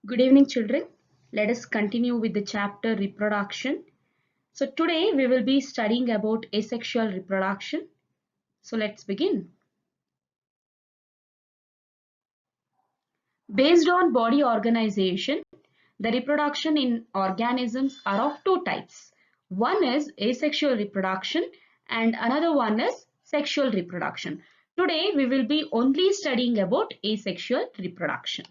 Good evening, children. Let us continue with the chapter reproduction. So today we will be studying about asexual reproduction. So let's begin. Based on body organization, the reproduction in organisms are of two types. One is asexual reproduction and another one is sexual reproduction. Today we will be only studying about asexual reproduction.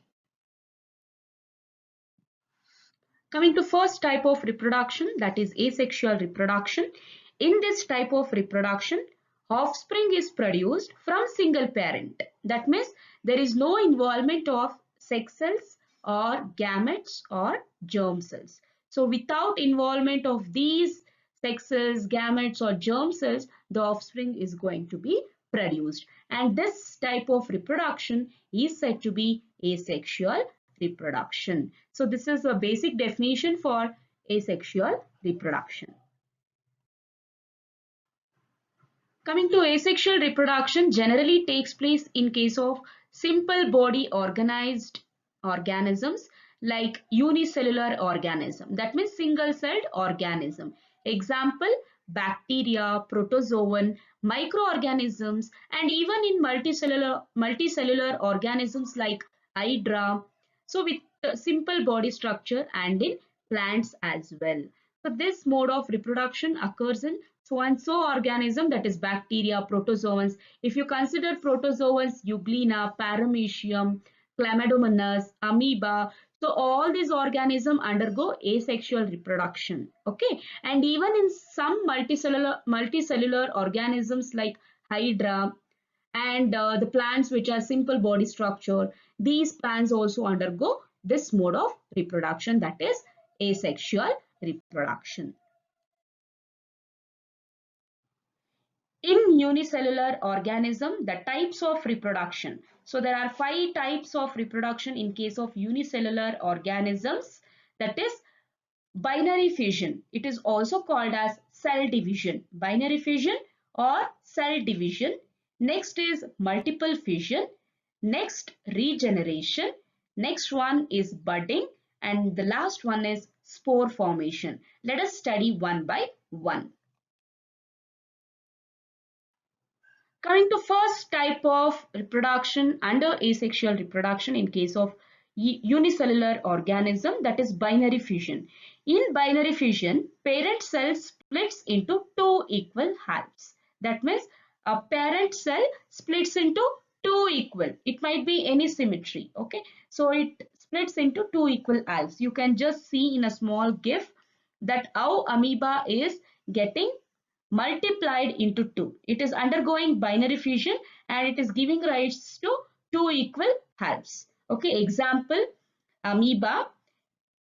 Coming to first type of reproduction, that is asexual reproduction. In this type of reproduction, offspring is produced from single parent. That means there is no involvement of sex cells or gametes or germ cells. So without involvement of these sex cells, gametes or germ cells, the offspring is going to be produced. And this type of reproduction is said to be asexual reproduction. So this is a basic definition for asexual reproduction. Coming to asexual reproduction generally takes place in case of simple body organized organisms like unicellular organism. That means single celled organism. Example, bacteria, protozoan, microorganisms, and even in multicellular organisms like hydra. So with simple body structure and in plants as well. So this mode of reproduction occurs in so and so organism, that is bacteria, protozoans. If you consider protozoans, Euglena, Paramecium, Chlamydomonas, amoeba, so all these organisms undergo asexual reproduction. Okay, and even in some multicellular organisms like Hydra and the plants which are simple body structure, these plants also undergo this mode of reproduction, that is asexual reproduction. In unicellular organism, the types of reproduction. So there are 5 types of reproduction in case of unicellular organisms. That is binary fission. It is also called as cell division. Binary fission or cell division. Next is multiple fission. Next, regeneration. Next one is budding. And the last one is spore formation. Let us study one by one. Coming to first type of reproduction under asexual reproduction in case of unicellular organism, that is binary fission. In binary fission, parent cell splits into two equal halves. That means a parent cell splits into two equal. It might be any symmetry. Okay, so it splits into two equal halves. You can just see in a small GIF that how amoeba is getting multiplied into 2. It is undergoing binary fission and it is giving rise to two equal halves. Okay, example, amoeba.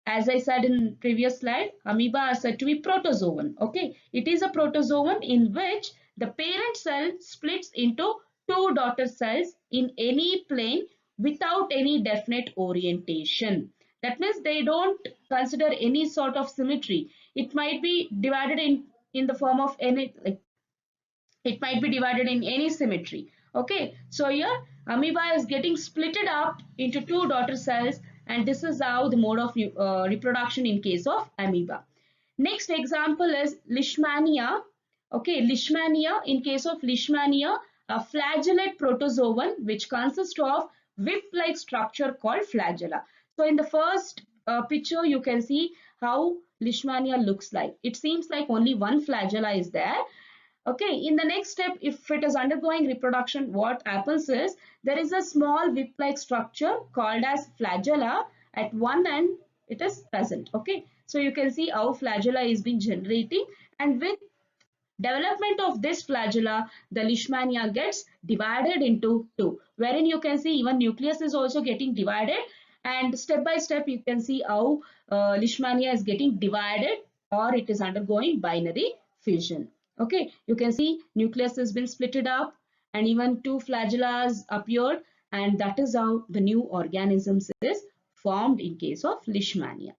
As I said in previous slide, amoeba are said to be protozoan. Okay, it is a protozoan in which the parent cell splits into two daughter cells in any plane without any definite orientation. That means they don't consider any sort of symmetry. It might be divided in the form of any, like, it might be divided in any symmetry. Okay, so here amoeba is getting splitted up into two daughter cells, and this is how the mode of reproduction in case of amoeba. Next example is leishmania. Okay, leishmania. In case of leishmania, a flagellate protozoan which consists of whip-like structure called flagella. So in the first picture, you can see how leishmania looks like. It seems like only one flagella is there. Okay, in the next step, if it is undergoing reproduction, what happens is there is a small whip-like structure called as flagella. At one end, it is present. Okay, so you can see how flagella is being generating, and with development of this flagella, the leishmania gets divided into two, wherein you can see even nucleus is also getting divided, and step by step you can see how leishmania is getting divided or it is undergoing binary fission. Okay, you can see nucleus has been splitted up and even two flagellas appeared, and that is how the new organisms is formed in case of leishmania.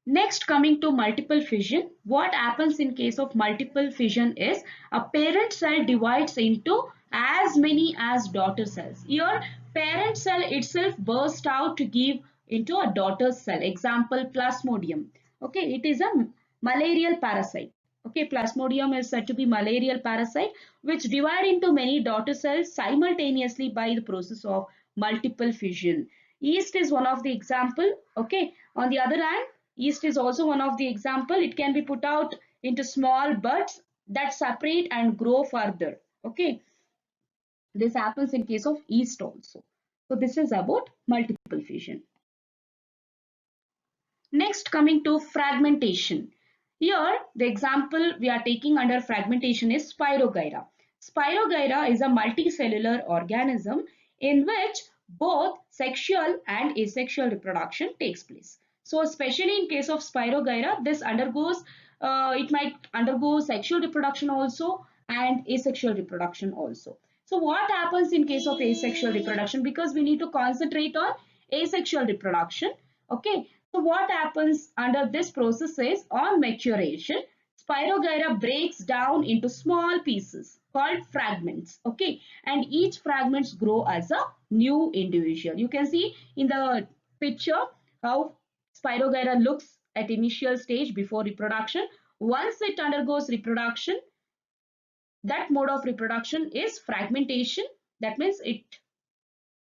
Next, coming to multiple fission, what happens in case of multiple fission is a parent cell divides into as many as daughter cells. Here, Parent cell itself bursts out to give into a daughter cell. Example, Plasmodium. Okay, it is a malarial parasite. Okay, Plasmodium is said to be malarial parasite which divide into many daughter cells simultaneously by the process of multiple fission. Yeast is one of the example. Okay, on the other hand, yeast is also one of the example. It can be put out into small buds that separate and grow further. Okay, this happens in case of yeast also. So this is about multiple fission. Next, coming to fragmentation. Here, the example we are taking under fragmentation is Spirogyra. Spirogyra is a multicellular organism in which both sexual and asexual reproduction takes place. So, especially in case of Spirogyra, this undergoes, it might undergo sexual reproduction also and asexual reproduction also. So, what happens in case of asexual reproduction? Because we need to concentrate on asexual reproduction. Okay, so what happens under this process is on maturation, Spirogyra breaks down into small pieces called fragments. Okay, and each fragments grow as a new individual. You can see in the picture how Spirogyra looks at initial stage before reproduction. Once it undergoes reproduction, that mode of reproduction is fragmentation. That means it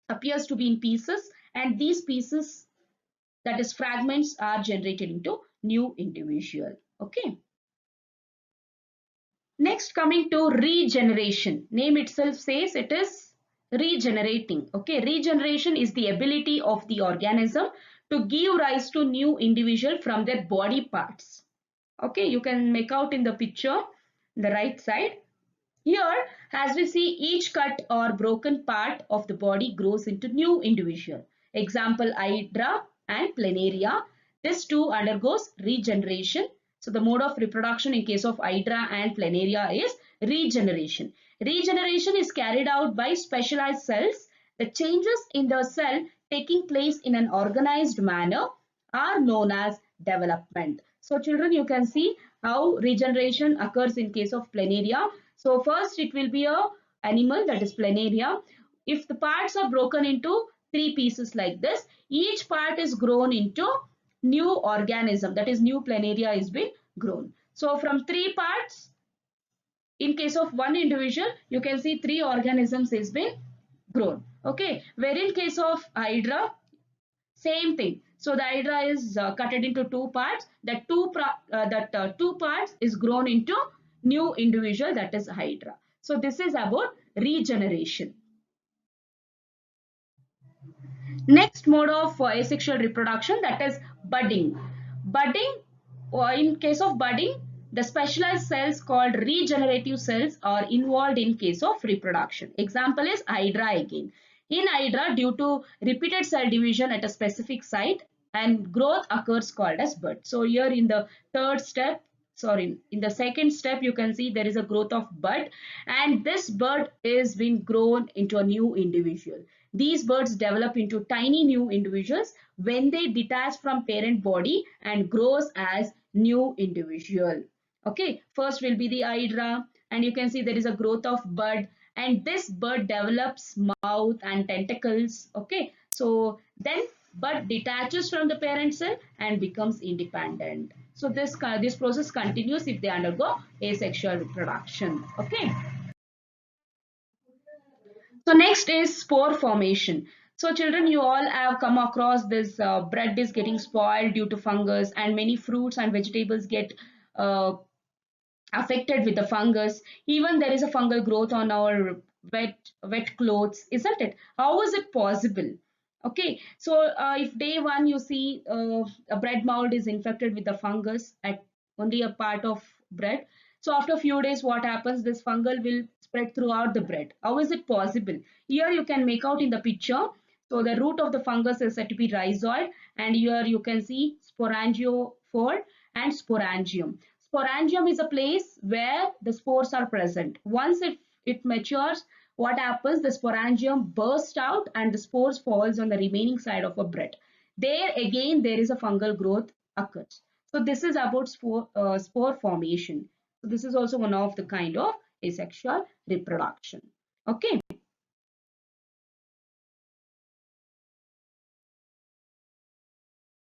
appears to be in pieces, and these pieces, that is fragments, are generated into new individual. Okay, next, coming to regeneration. Name itself says it is regenerating. Okay, regeneration is the ability of the organism to give rise to new individual from their body parts. Okay, you can make out in the picture the right side. Here, as we see, each cut or broken part of the body grows into new individual. Example, Hydra and Planaria. This too undergoes regeneration. So the mode of reproduction in case of Hydra and Planaria is regeneration. Regeneration is carried out by specialized cells. The changes in the cell taking place in an organized manner are known as development. So children, you can see how regeneration occurs in case of Planaria. So first it will be a animal, that is Planaria. If the parts are broken into three pieces like this, each part is grown into new organism, that is new Planaria is been grown. So from three parts, in case of one individual, you can see three organisms is been grown. Okay, where in case of Hydra, same thing. So the hydra is cut into two parts. That two parts is grown into new individual, that is hydra. So this is about regeneration. Next mode of asexual reproduction, that is budding. Budding, or in case of budding, the specialized cells called regenerative cells are involved in case of reproduction. Example is hydra again. In hydra, due to repeated cell division at a specific site, and growth occurs called as bud. So here in the third step, sorry, in the second step, you can see there is a growth of bud, and this bud is being grown into a new individual. These birds develop into tiny new individuals when they detach from parent body and grows as new individual. Okay, first will be the hydra, and you can see there is a growth of bud, and this bud develops mouth and tentacles. Okay, so then bud detaches from the parent cell and becomes independent. So this process continues if they undergo asexual reproduction. Okay. So next is spore formation. So children, you all have come across this bread is getting spoiled due to fungus, and many fruits and vegetables get uh, affected with the fungus. Even there is a fungal growth on our wet clothes, isn't it? How is it possible? Okay, so if day one you see a bread mold is infected with the fungus at only a part of bread, so after a few days what happens, this fungal will spread throughout the bread. How is it possible? Here you can make out in the picture. So the root of the fungus is said to be rhizoid, and here you can see sporangiophore and sporangium. Sporangium is a place where the spores are present. Once it matures, what happens? The sporangium bursts out and the spores falls on the remaining side of a bread. There again, there is a fungal growth occurs. So this is about spore formation. So this is also one of the kind of asexual reproduction. Okay.